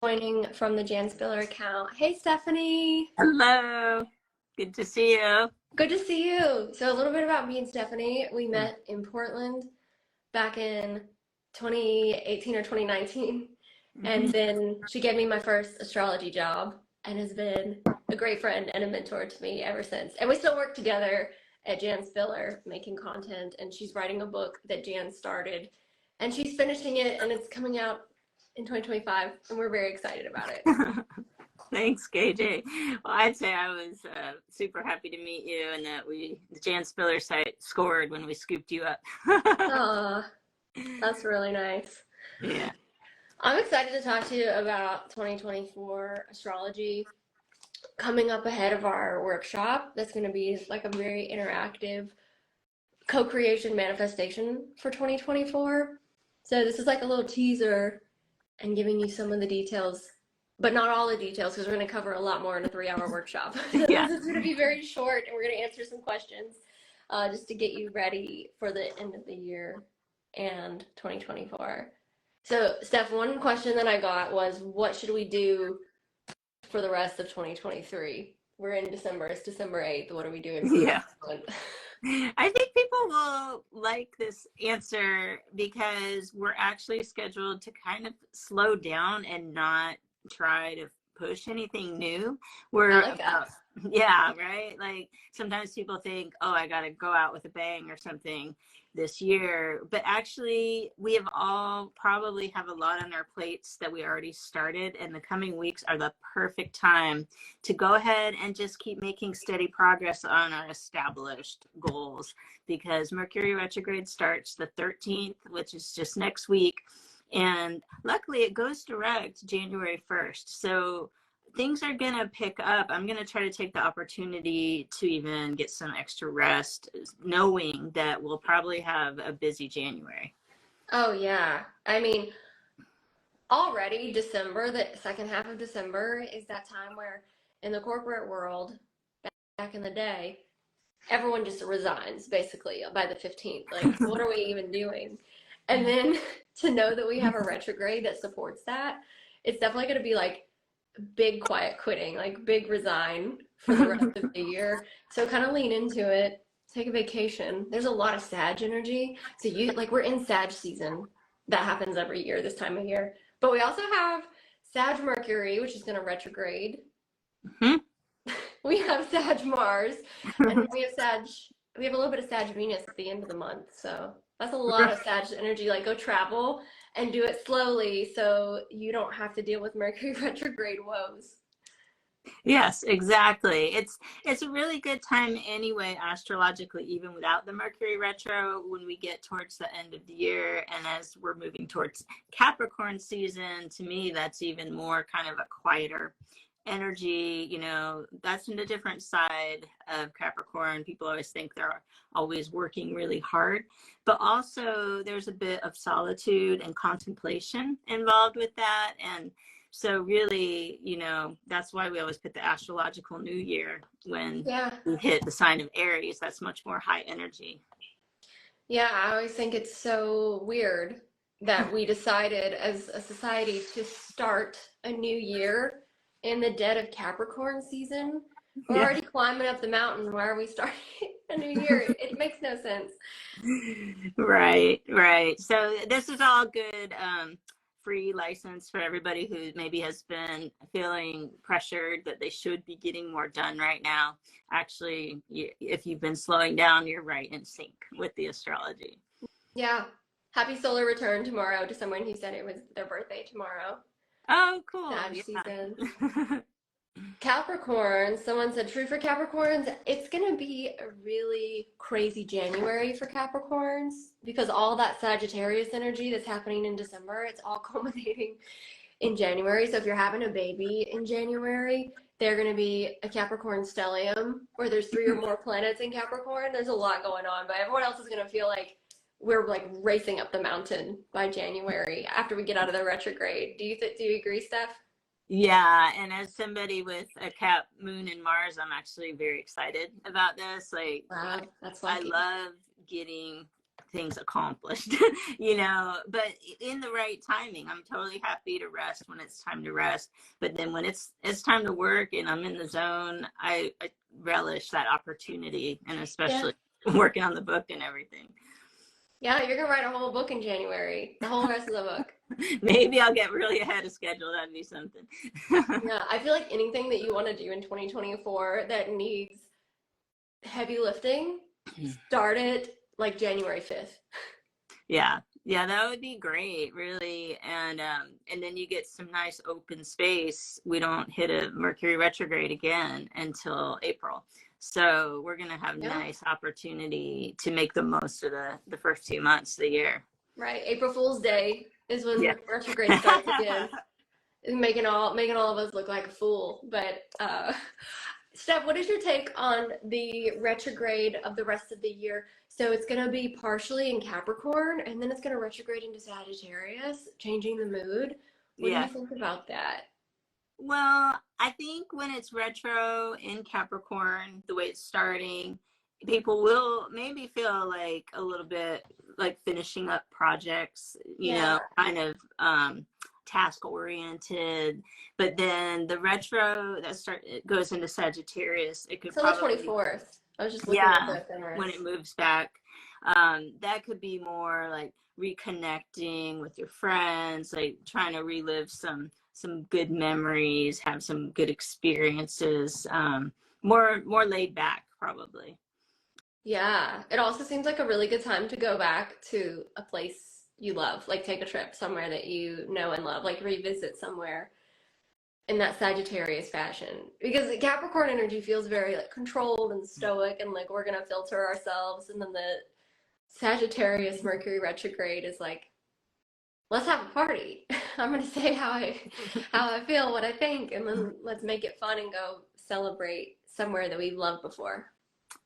Joining from the Jan Spiller account. Hey, Stephanie. Hello. Good to see you. Good to see you. So, a little bit about me and Stephanie. We met in Portland back in 2018 or 2019. And Mhm. then she gave me my first astrology job and has been a great friend and a mentor to me ever since. And we still work together at Jan Spiller making content. And she's writing a book that Jan started. And she's finishing it and it's coming out in 2025. And we're very excited about it. Thanks, KJ. Well, I'd say I was super happy to meet you, and that the Jan Spiller site scored when we scooped you up. Aw, that's really nice. Yeah. I'm excited to talk to you about 2024 astrology coming up ahead of our workshop. That's going to be like a very interactive co-creation manifestation for 2024. So this is like a little teaser and giving you some of the details, but not all the details because we're going to cover a lot more in a 3-hour workshop. So Yeah. this is going to be very short and we're going to answer some questions just to get you ready for the end of the year and 2024. So, Steph, one question that I got was, what should we do for the rest of 2023? We're in December. It's December 8th. What are we doing for the Yeah. rest of the month? I think people will like this answer because we're actually scheduled to kind of slow down and not try to push anything new. I We're like that. about, yeah, right? Like sometimes people think, oh, I got to go out with a bang or something this year. But actually, we have all probably have a lot on our plates that we already started, and the coming weeks are the perfect time to go ahead and just keep making steady progress on our established goals, because Mercury retrograde starts the 13th, which is just next week. And luckily it goes direct January 1st. So things are going to pick up. I'm going to try to take the opportunity to even get some extra rest, knowing that we'll probably have a busy January. Oh, yeah. I mean, already December, the second half of December, is that time where in the corporate world, back in the day, everyone just resigns basically by the 15th. Like, what are we even doing? And then to know that we have a retrograde that supports that, it's definitely going to be like big quiet quitting, like big resign for the rest of the year. So kind of lean into it, take a vacation. There's a lot of Sag energy. So you like we're in Sag season. That happens every year this time of year. But we also have Sag Mercury, which is going to retrograde. Mhm. We have Sag Mars, and then we have a little bit of Sag Venus at the end of the month. So that's a lot of Sag energy. Like go travel and do it slowly so you don't have to deal with Mercury retrograde woes. Yes, exactly. It's a really good time anyway, astrologically, even without the Mercury retro, when we get towards the end of the year and as we're moving towards Capricorn season. To me, that's even more kind of a quieter energy. That's in a different side of Capricorn. People always think they're always working really hard, but also there's a bit of solitude and contemplation involved with that. And so really, that's why we always put the astrological new year when Yeah. we hit the sign of Aries. That's much more high energy. Yeah, I always think it's so weird that we decided as a society to start a new year in the dead of Capricorn season. We're Yeah. already climbing up the mountain. Why are we starting a new year? It makes no sense. Right, right. So this is all good free license for everybody who maybe has been feeling pressured that they should be getting more done right now. Actually, if you've been slowing down, you're right in sync with the astrology. Yeah. Happy solar return tomorrow to someone who said it was their birthday tomorrow. Oh, cool. Sag season. Yeah. Capricorn, someone said true for Capricorns. It's going to be a really crazy January for Capricorns because all that Sagittarius energy that's happening in December, it's all culminating in January. So if you're having a baby in January, they're going to be a Capricorn stellium where there's 3 or more planets in Capricorn. There's a lot going on, but everyone else is going to feel like we're like racing up the mountain by January after we get out of the retrograde. Do you agree, Steph? Yeah, and as somebody with a Cap, Moon, and Mars, I'm actually very excited about this. Like, Wow, that's I lucky. love getting things accomplished, but in the right timing. I'm totally happy to rest when it's time to rest. But then when it's time to work and I'm in the zone, I relish that opportunity, and especially working on the book and everything. Yeah, you're gonna write a whole book in January, the whole rest of the book. Maybe I'll get really ahead of schedule. That'd be something. Yeah, I feel like anything that you want to do in 2024 that needs heavy lifting, start it like January 5th. Yeah, that would be great, really. And then you get some nice open space. We don't hit a Mercury retrograde again until April. So we're going to have nice opportunity to make the most of the first 2 months of the year. Right. April Fool's Day is when retrograde starts again. Making all of us look like a fool. But Steph, what is your take on the retrograde of the rest of the year? So it's going to be partially in Capricorn, and then it's going to retrograde into Sagittarius, changing the mood. What do you think about that? Well, I think when it's retro in Capricorn, the way it's starting, people will maybe feel like a little bit like finishing up projects, kind of task oriented. But then the retro it goes into Sagittarius. It could probably the 24th. I was just looking at the ephemeris. When it moves back, that could be more like reconnecting with your friends, like trying to relive some good memories, have some good experiences, more laid back probably. Yeah, it also seems like a really good time to go back to a place you love, like take a trip somewhere that you know and love, like revisit somewhere in that Sagittarius fashion. Because Capricorn energy feels very like controlled and stoic and like we're gonna filter ourselves, and then the Sagittarius Mercury retrograde is like, let's have a party. I'm gonna say how I feel, what I think, and then let's make it fun and go celebrate somewhere that we've loved before.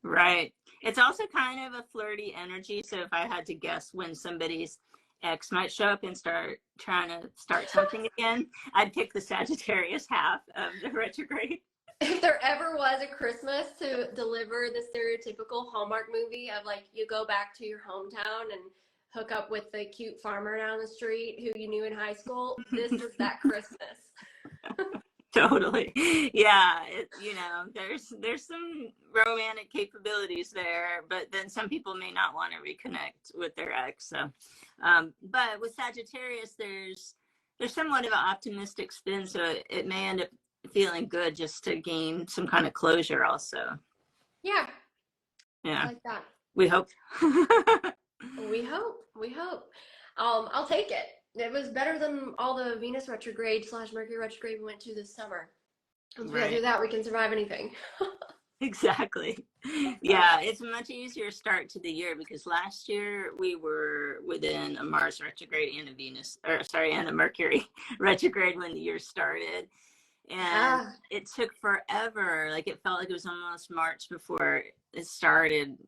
Right. It's also kind of a flirty energy. So if I had to guess when somebody's ex might show up and start trying to start something again, I'd pick the Sagittarius half of the retrograde. If there ever was a Christmas to deliver the stereotypical Hallmark movie of like you go back to your hometown and hook up with the cute farmer down the street who you knew in high school, this is that Christmas. Totally. Yeah. There's some romantic capabilities there, but then some people may not want to reconnect with their ex. So, but with Sagittarius, there's somewhat of an optimistic spin. So it may end up feeling good just to gain some kind of closure also. Yeah. Yeah. I like that. We hope. We hope. I'll take it. It was better than all the Venus retrograde / Mercury retrograde we went to this summer. Once we do that, we can survive anything. Exactly. Yeah, it's a much easier start to the year because last year we were within a Mars retrograde and a Mercury retrograde when the year started. And it took forever. Like it felt like it was almost March before it started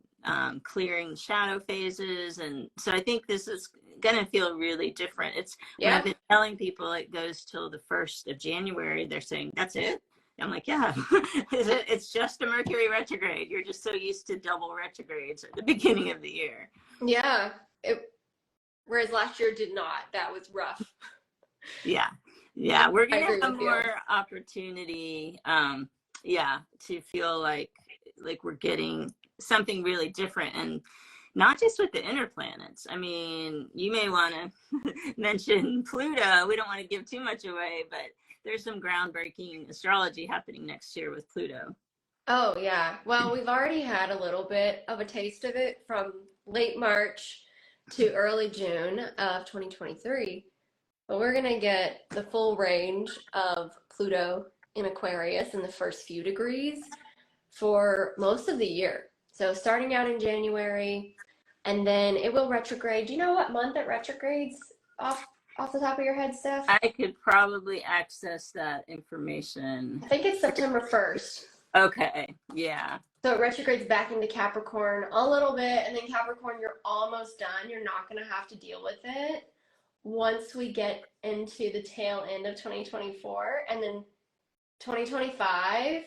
clearing shadow phases. And so I think this is going to feel really different. When I've been telling people it goes till the 1st of January, they're saying, that's it? I'm like, yeah, it's just a Mercury retrograde. You're just so used to double retrogrades at the beginning of the year. Yeah. Whereas last year did not. That was rough. Yeah. We're going to have more opportunity, to feel like we're getting something really different, and not just with the inner planets. I mean, you may want to mention Pluto. We don't want to give too much away, but there's some groundbreaking astrology happening next year with Pluto. Oh, yeah. Well, we've already had a little bit of a taste of it from late March to early June of 2023. But we're going to get the full range of Pluto in Aquarius in the first few degrees for most of the year. So starting out in January, and then it will retrograde. Do you know what month it retrogrades off the top of your head, Steph? I could probably access that information. I think it's September 1st. Okay, yeah. So it retrogrades back into Capricorn a little bit, and then Capricorn, you're almost done. You're not going to have to deal with it once we get into the tail end of 2024. And then 2025,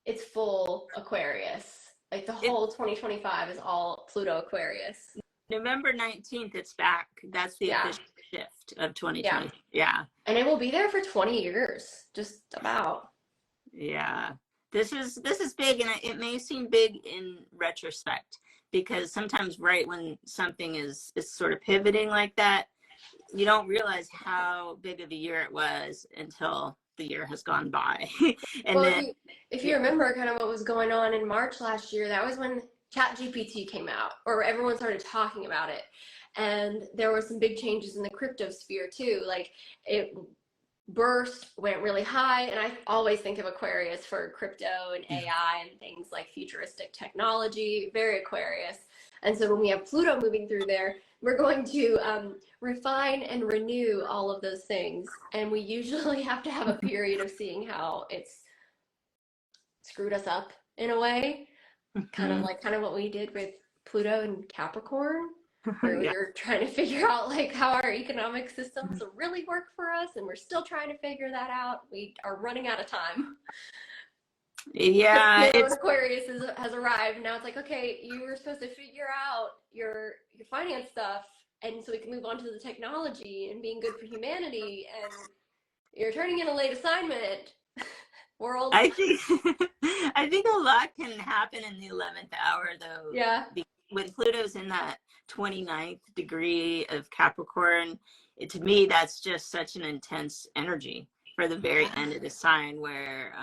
it's full Aquarius. Like the whole 2025 is all Pluto Aquarius. November 19th, it's back. That's the Yeah. official shift of Yeah. 2020. Yeah. And it will be there for 20 years, just about. Yeah. This is big, and it may seem big in retrospect, because sometimes right when something is sort of pivoting like that, you don't realize how big of a year it was until the year has gone by. And Well, then if you remember kind of what was going on in March last year, that was when ChatGPT came out, or everyone started talking about it. And there were some big changes in the crypto sphere too. Like it burst, went really high, and I always think of Aquarius for crypto and AI and things like futuristic technology, very Aquarius. And so when we have Pluto moving through there, we're going to refine and renew all of those things. And we usually have to have a period of seeing how it's screwed us up in a way, Mhm. kind of what we did with Pluto and Capricorn, where we Yeah. were trying to figure out like how our economic systems really work for us, and we're still trying to figure that out. We are running out of time. Because Yeah, Pluto in it's Aquarius has arrived. Now it's like, okay, you were supposed to figure out your finance stuff, and so we can move on to the technology and being good for humanity. And you're turning in a late assignment, world. I think I think a lot can happen in the 11th hour, though. Yeah. When Pluto's in that 29th degree of Capricorn, to me that's just such an intense energy for the very Yeah. end of the sign, where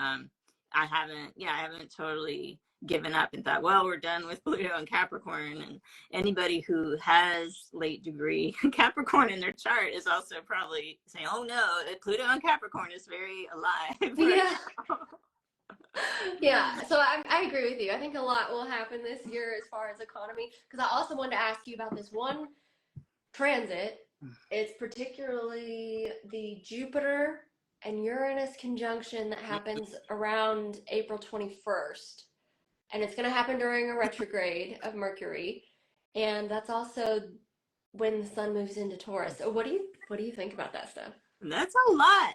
I haven't totally given up and thought, well, we're done with Pluto and Capricorn. And anybody who has late degree Capricorn in their chart is also probably saying, oh no, Pluto and Capricorn is very alive right Yeah. now. Yeah, so I agree with you. I think a lot will happen this year as far as economy. Because I also wanted to ask you about this one transit. It's particularly the Jupiter and Uranus conjunction that happens around April 21st. And it's going to happen during a retrograde of Mercury. And that's also when the sun moves into Taurus. So what do you think about that stuff? That's a lot.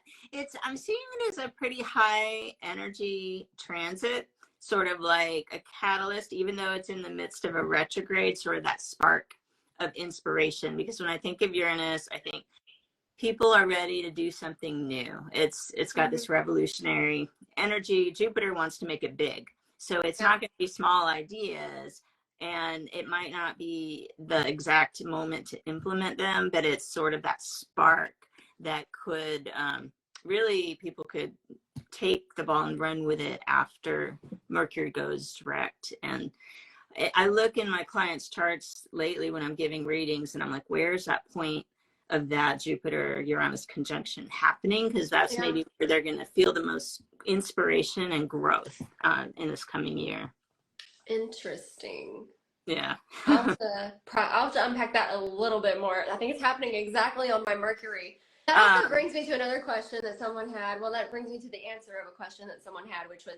I'm seeing it as a pretty high energy transit, sort of like a catalyst, even though it's in the midst of a retrograde, sort of that spark of inspiration. Because when I think of Uranus, I think people are ready to do something new. It's got Mm-hmm. this revolutionary energy. Jupiter wants to make it big. So it's Yeah. not going to be small ideas, and it might not be the exact moment to implement them, but it's sort of that spark that could really, people could take the ball and run with it after Mercury goes direct. And I look in my clients' charts lately when I'm giving readings, and I'm like, where's that point of that Jupiter Uranus conjunction happening? Because that's Yeah. maybe where they're going to feel the most inspiration and growth in this coming year. Interesting. Yeah. I'll have to unpack that a little bit more. I think it's happening exactly on my Mercury. That also um, brings me to another question that someone had. Well, that brings me to the answer of a question that someone had, which was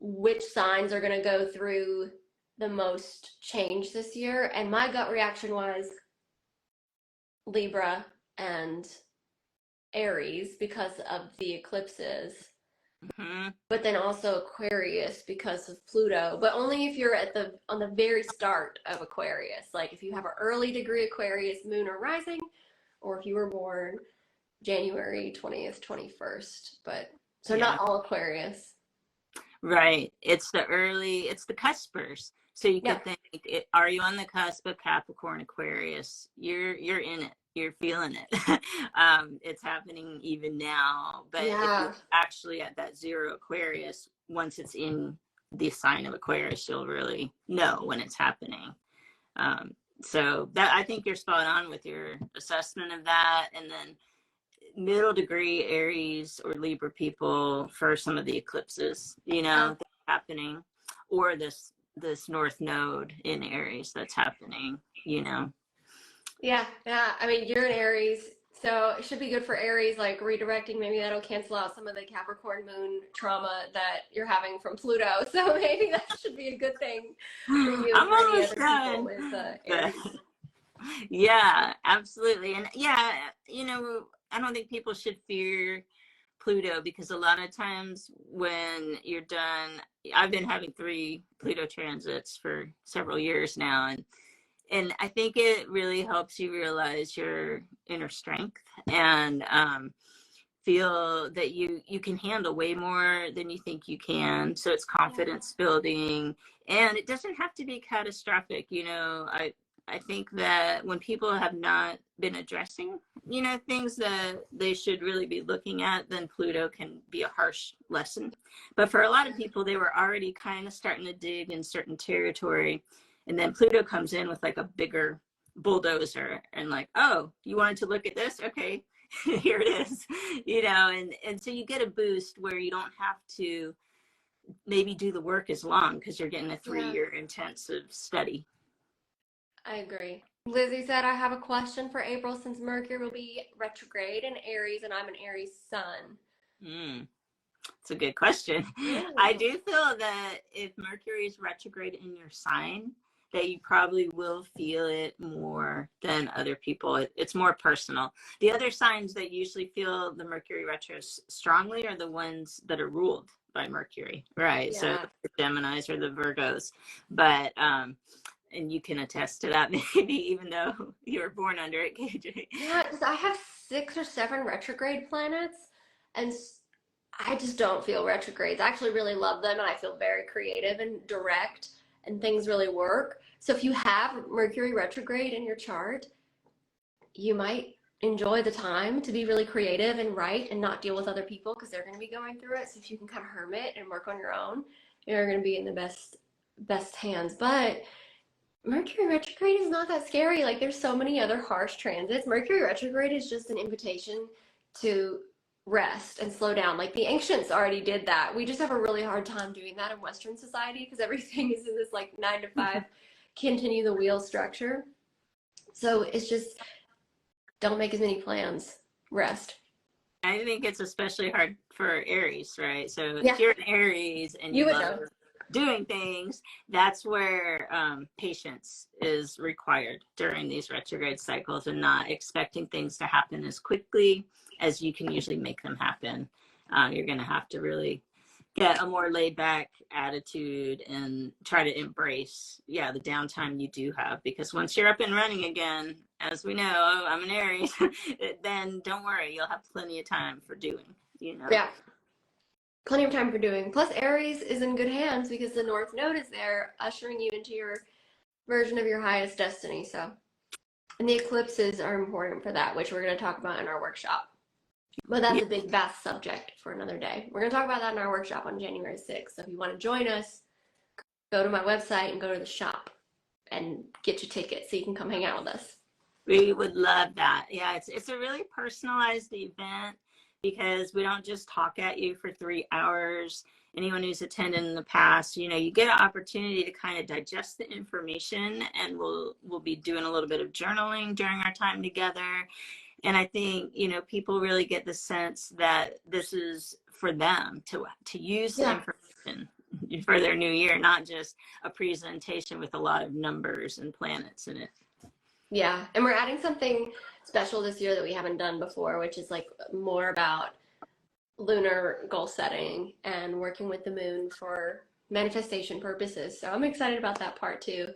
which signs are going to go through the most change this year? And my gut reaction was Libra and Aries because of the eclipses, mhm. but then also Aquarius because of Pluto, but only if you're on the very start of Aquarius. Like if you have an early degree Aquarius moon or rising, or if you were born January 20th, 21st. But so Yeah. not all Aquarius. Right. It's the cuspers. So you Yeah. could think, are you on the cusp of Capricorn, Aquarius? You're in it. You're feeling it. It's happening even now. But if Yeah. you're actually at that zero Aquarius, once it's in the sign of Aquarius, you'll really know when it's happening. So that, I think you're spot on with your assessment of that. And then middle degree Aries or Libra people for some of the eclipses, Oh, that's happening, or this North Node in Aries that's happening. yeah. Yeah. I mean, you're in Aries, so it should be good for Aries, like redirecting. Maybe that'll cancel out some of the Capricorn moon trauma that you're having from Pluto. So maybe that should be a good thing for you and I'm for any almost other people done. with But Aries. yeah, absolutely. And yeah, I don't think people should fear Pluto, because a lot of times when you're done, I've been having 3 Pluto transits for several years now, and And I think it really helps you realize your inner strength and feel that you can handle way more than you think you can. So it's confidence building, and it doesn't have to be catastrophic. I think that when people have not been addressing, things that they should really be looking at, then Pluto can be a harsh lesson. But for a lot of people, they were already kind of starting to dig in certain territory. And then Pluto comes in with like a bigger bulldozer and like, oh, you wanted to look at this? Okay, here it is, and so you get a boost where you don't have to maybe do the work as long because you're getting a 3-year intensive study. I agree. Lizzie said, I have a question for April since Mercury will be retrograde in Aries and I'm an Aries sun. It's a good question. Ooh. I do feel that if Mercury is retrograde in your sign, that you probably will feel it more than other people. It's more personal. The other signs that usually feel the Mercury retro strongly are the ones that are ruled by Mercury, right? So the Geminis or the Virgos. But and you can attest to that, maybe, even though you were born under it, KJ. Yeah, because I have 6 or 7 retrograde planets, and I just don't feel retrogrades. I actually really love them, and I feel very creative and direct, and things really work. So if you have Mercury retrograde in your chart, you might enjoy the time to be really creative and write and not deal with other people because they're going to be going through it. So if you can kind of hermit and work on your own, you're going to be in the best hands. But Mercury retrograde is not that scary. Like, there's so many other harsh transits. Mercury retrograde is just an invitation to rest and slow down. Like, the ancients already did that. We just have a really hard time doing that in Western society because everything is in this like 9 to 5 continue the wheel structure. So it's just, don't make as many plans. Rest. I think it's especially hard for Aries, right? So if you're an Aries and you love doing things, that's where patience is required during these retrograde cycles and not expecting things to happen as quickly as you can usually make them happen. You're going to have to really get a more laid back attitude and try to embrace, the downtime you do have, because once you're up and running again, as we know, I'm an Aries, then don't worry, you'll have plenty of time for doing, Yeah. Plenty of time for doing. Plus, Aries is in good hands because the North Node is there, ushering you into your version of your highest destiny. So, and the eclipses are important for that, which we're going to talk about in our workshop. But that's a big, vast subject for another day. We're going to talk about that in our workshop on January 6th. So if you want to join us, go to my website and go to the shop and get your ticket so you can come hang out with us. We would love that. Yeah, it's a really personalized event because we don't just talk at you for 3 hours. Anyone who's attended in the past, you get an opportunity to kind of digest the information, and we'll be doing a little bit of journaling during our time together. And I think, people really get the sense that this is for them to use the information for their new year, not just a presentation with a lot of numbers and planets in it. Yeah, and we're adding something special this year that we haven't done before, which is like more about lunar goal setting and working with the moon for manifestation purposes. So I'm excited about that part too.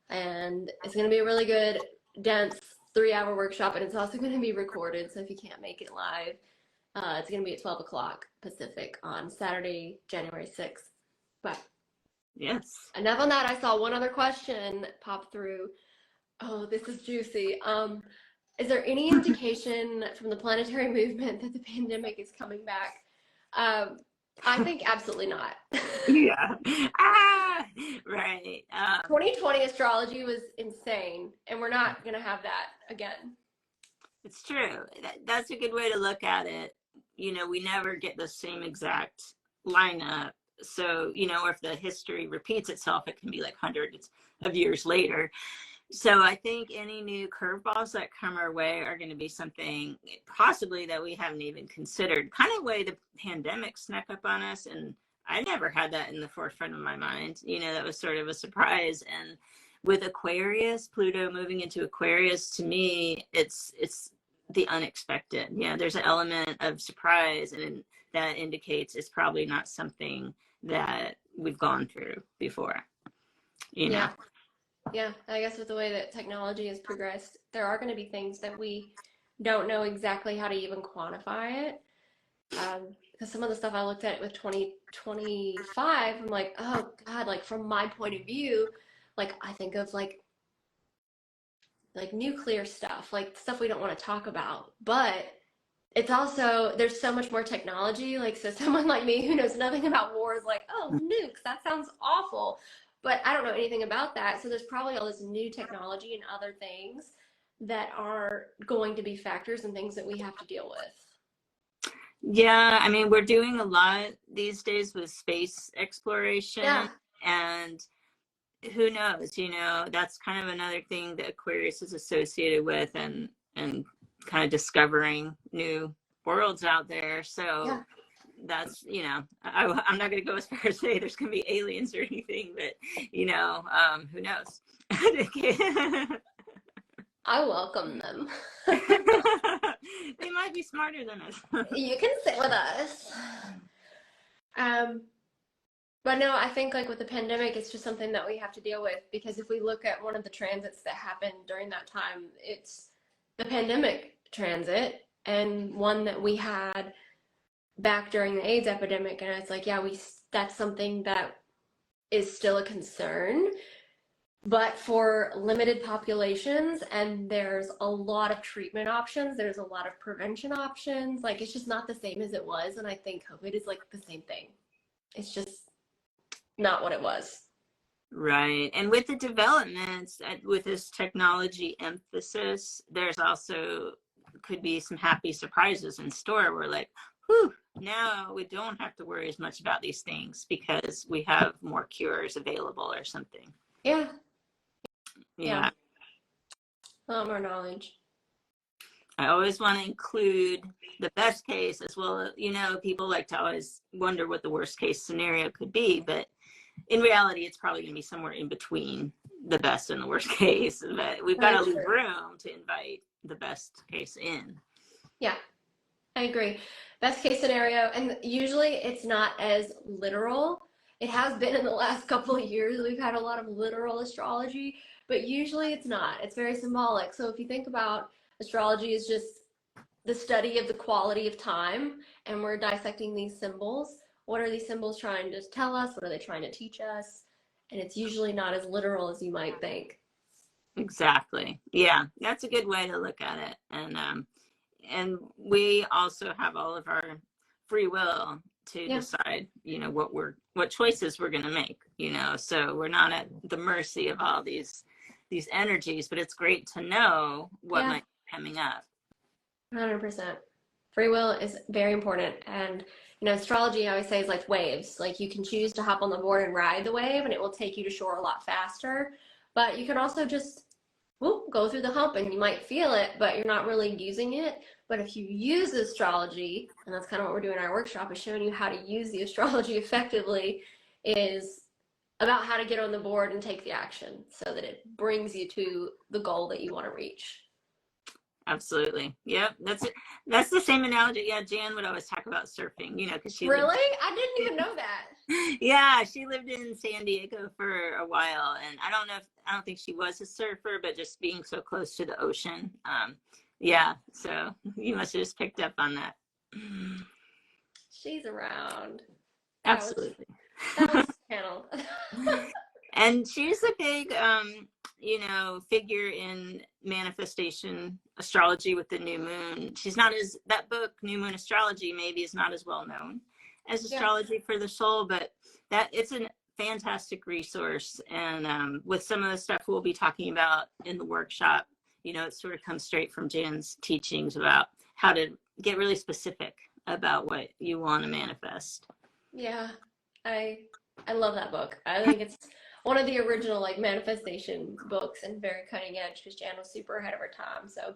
And it's going to be a really good, dense 3-hour workshop, and it's also going to be recorded. So if you can't make it live, it's going to be at 12 o'clock Pacific on Saturday, January 6th. But yes, enough on that. I saw one other question pop through. Oh, this is juicy. Is there any indication from the planetary movement that the pandemic is coming back? I think absolutely not. Yeah. Right. 2020 astrology was insane, and we're not going to have that again. It's true. That's a good way to look at it. We never get the same exact lineup. So, or if the history repeats itself, it can be like hundreds of years later. So I think any new curveballs that come our way are going to be something possibly that we haven't even considered. Kind of way the pandemic snuck up on us, and I never had that in the forefront of my mind. That was sort of a surprise. And with Aquarius, Pluto moving into Aquarius, to me, it's the unexpected. There's an element of surprise, and that indicates it's probably not something that we've gone through before. Yeah. Yeah, I guess with the way that technology has progressed, there are going to be things that we don't know exactly how to even quantify it. Because some of the stuff I looked at with 2025, I'm like, oh God, like from my point of view, like I think of like nuclear stuff, like stuff we don't want to talk about. But it's also there's so much more technology. Like so someone like me who knows nothing about war is like, oh, nukes, that sounds awful. But I don't know anything about that. So there's probably all this new technology and other things that are going to be factors and things that we have to deal with. Yeah, I mean, we're doing a lot these days with space Yeah. exploration, and who knows, that's kind of another thing that Aquarius is associated with, and kind of discovering new worlds out there. So Yeah. that's, I'm not going to go as far as say there's going to be aliens or anything, but who knows. I welcome them. They might be smarter than us. You can sit with us. Um, but no, I think like with the pandemic, it's just something that we have to deal with because if we look at one of the transits that happened during that time, it's the pandemic transit and one that we had back during the AIDS epidemic. And it's like, yeah, that's something that is still a concern, but for limited populations, and there's a lot of treatment options, there's a lot of prevention options. Like it's just not the same as it was. And I think COVID is like the same thing. It's just not what it was. Right. And with the developments, with this technology emphasis, there's also could be some happy surprises in store. We're like, whew, now we don't have to worry as much about these things because we have more cures available or something. Yeah. Yeah. Yeah. A lot more knowledge. I always want to include the best case as well. People like to always wonder what the worst case scenario could be, but in reality, it's probably going to be somewhere in between the best and the worst case. But we've got to That's leave true. room to invite the best case in. Yeah, I agree. Best case scenario, and usually it's not as literal. It has been in the last couple of years. We've had a lot of literal astrology, but usually it's not. It's very symbolic. So if you think about astrology is just the study of the quality of time, and we're dissecting these symbols. What are these symbols trying to tell us? What are they trying to teach us? And it's usually not as literal as you might think. Exactly. Yeah, that's a good way to look at it. And we also have all of our free will to Yeah, decide, what choices we're going to make. So we're not at the mercy of all these energies, but it's great to know what yeah, might be coming up. 100%. Free will is very important. And, astrology, I always say, is like waves. Like you can choose to hop on the board and ride the wave, and it will take you to shore a lot faster. But you can also just whoop, go through the hump and you might feel it, but you're not really using it. But if you use astrology, and that's kind of what we're doing in our workshop, is showing you how to use the astrology effectively, is about how to get on the board and take the action so that it brings you to the goal that you want to reach. Absolutely. Yep. That's it. That's the same analogy. Yeah. Jan would always talk about surfing, because she lived. Really? I didn't even know that. Yeah. She lived in San Diego for a while. And I don't think she was a surfer, but just being so close to the ocean. Yeah. So you must have just picked up on that. She's around. That was Absolutely. that was channeled. And she's a big, figure in manifestation astrology with the new moon. She's not as, that book, New Moon Astrology, maybe is not as well known as Yeah. Astrology for the Soul, but that it's a fantastic resource. And with some of the stuff we'll be talking about in the workshop, it sort of comes straight from Jan's teachings about how to get really specific about what you want to manifest. Yeah. I I love that book. I think it's one of the original like manifestation books and very cutting edge because Jan was super ahead of her time. So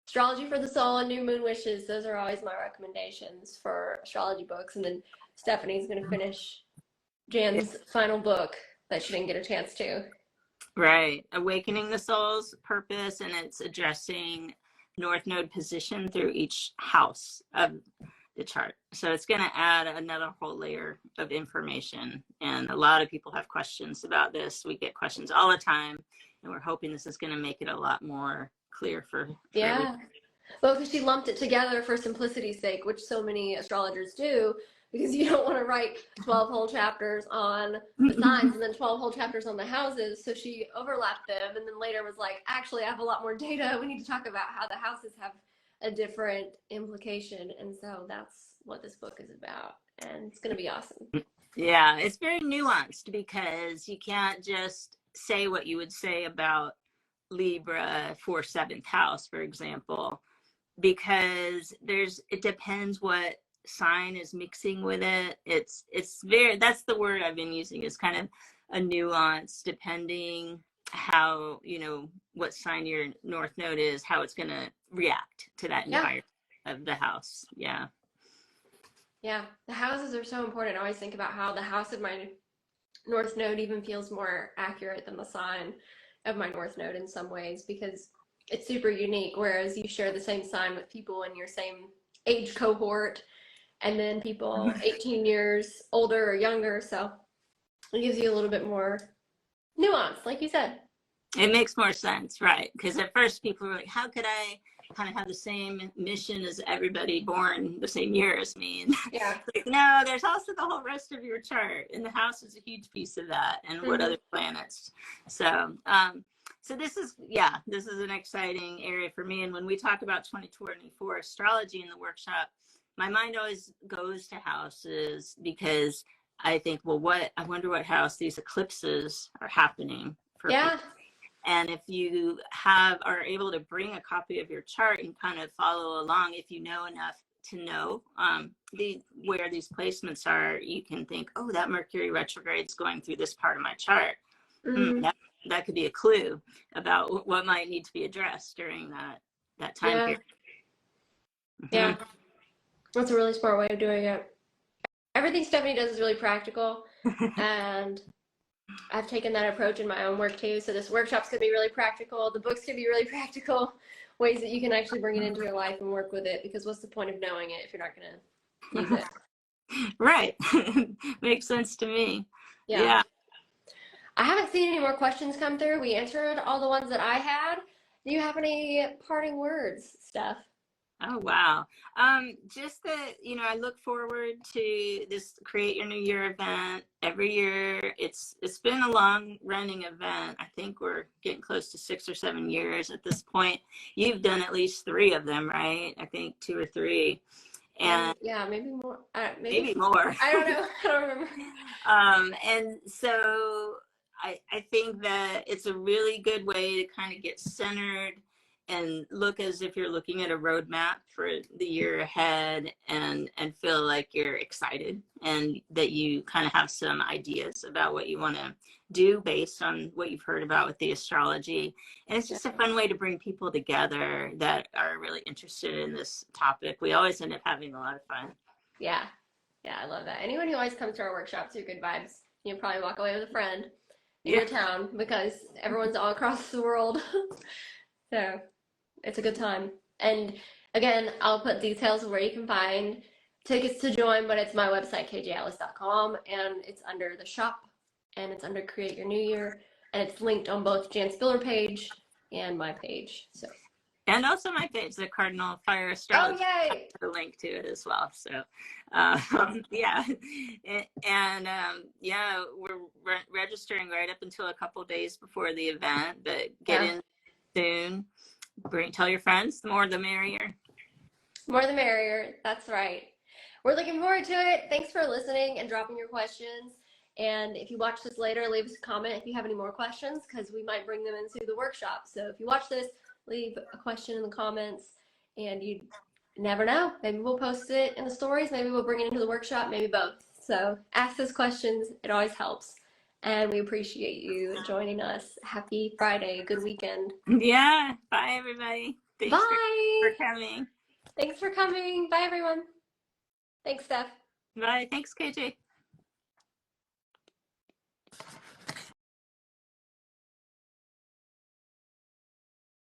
Astrology for the Soul and New Moon Wishes, those are always my recommendations for astrology books. And then Stephanie's gonna finish Jan's final book that she didn't get a chance to. Right. Awakening the soul's purpose, and it's addressing North Node position through each house of the chart. So it's going to add another whole layer of information. And a lot of people have questions about this. We get questions all the time, and we're hoping this is going to make it a lot more clear for Yeah. Well, because she lumped it together for simplicity's sake, which so many astrologers do, because you don't want to write 12 whole chapters on the signs and then 12 whole chapters on the houses. So she overlapped them and then later was like, actually, I have a lot more data. We need to talk about how the houses have a different implication. And so that's what this book is about. And it's going to be awesome. Yeah, it's very nuanced because you can't just say what you would say about Libra for 7th house, for example, because it depends what sign is mixing with it. It's very, that's the word I've been using, is kind of a nuance depending how, what sign your north node is, how it's going to react to that environment of the house. Yeah. Yeah, the houses are so important. I always think about how the house of my north node even feels more accurate than the sign of my north node in some ways, because it's super unique, whereas you share the same sign with people in your same age cohort and then people 18 years older or younger, so it gives you a little bit more nuance, like you said. It makes more sense, right? Because at first people were like, how could I kind of have the same mission as everybody born the same year as me? And Yeah. like, no, there's also the whole rest of your chart, and the house is a huge piece of that, and what other planets. So so this is an exciting area for me. And when we talk about 2024 astrology in the workshop, my mind always goes to houses, because I think, well, I wonder what house these eclipses are happening for people. And if you are able to bring a copy of your chart and kind of follow along, if you know enough to know where these placements are, you can think, oh, that Mercury retrograde is going through this part of my chart. That could be a clue about what might need to be addressed during that time period. Yeah, that's a really smart way of doing it. Everything Stephanie does is really practical, and I've taken that approach in my own work too. So this workshop's gonna be really practical. The book's gonna be really practical, ways that you can actually bring it into your life and work with it, because what's the point of knowing it if you're not gonna use it? Right. Makes sense to me. Yeah. I haven't seen any more questions come through. We answered all the ones that I had. Do you have any parting words, Steph? Oh, wow. Just that, I look forward to this Create Your New Year event every year. It's been a long running event. I think we're getting close to 6 or 7 years at this point. You've done at least 3 of them, right? I think 2 or 3. And yeah, maybe more. Maybe more. I don't know. I don't remember. And so I think that it's a really good way to kind of get centered and look as if you're looking at a roadmap for the year ahead, and feel like you're excited and that you kind of have some ideas about what you want to do based on what you've heard about with the astrology. And it's just a fun way to bring people together that are really interested in this topic. We always end up having a lot of fun. Yeah, I love that. Anyone who always comes to our workshops are good vibes. You'll probably walk away with a friend in your town, because everyone's all across the world. So it's a good time. And again, I'll put details of where you can find tickets to join, but it's my website, kjalice.com, and it's under the shop, and it's under Create Your New Year, and it's linked on both Jan Spiller page and my page. So. And also my page, the Cardinal Fire Astrology. Oh, yay! I put a link to it as well. So, yeah. And we're registering right up until a couple days before the event, but get in soon. Tell your friends, the more the merrier. More the merrier. That's right. We're looking forward to it. Thanks for listening and dropping your questions. And if you watch this later, leave us a comment if you have any more questions, because we might bring them into the workshop. So if you watch this, leave a question in the comments, and you never know. Maybe we'll post it in the stories. Maybe we'll bring it into the workshop. Maybe both. So ask us questions. It always helps. And we appreciate you joining us. Happy Friday. Good weekend. Yeah. Bye, everybody. Thanks for coming. Thanks for coming. Bye, everyone. Thanks, Steph. Bye. Thanks, KJ.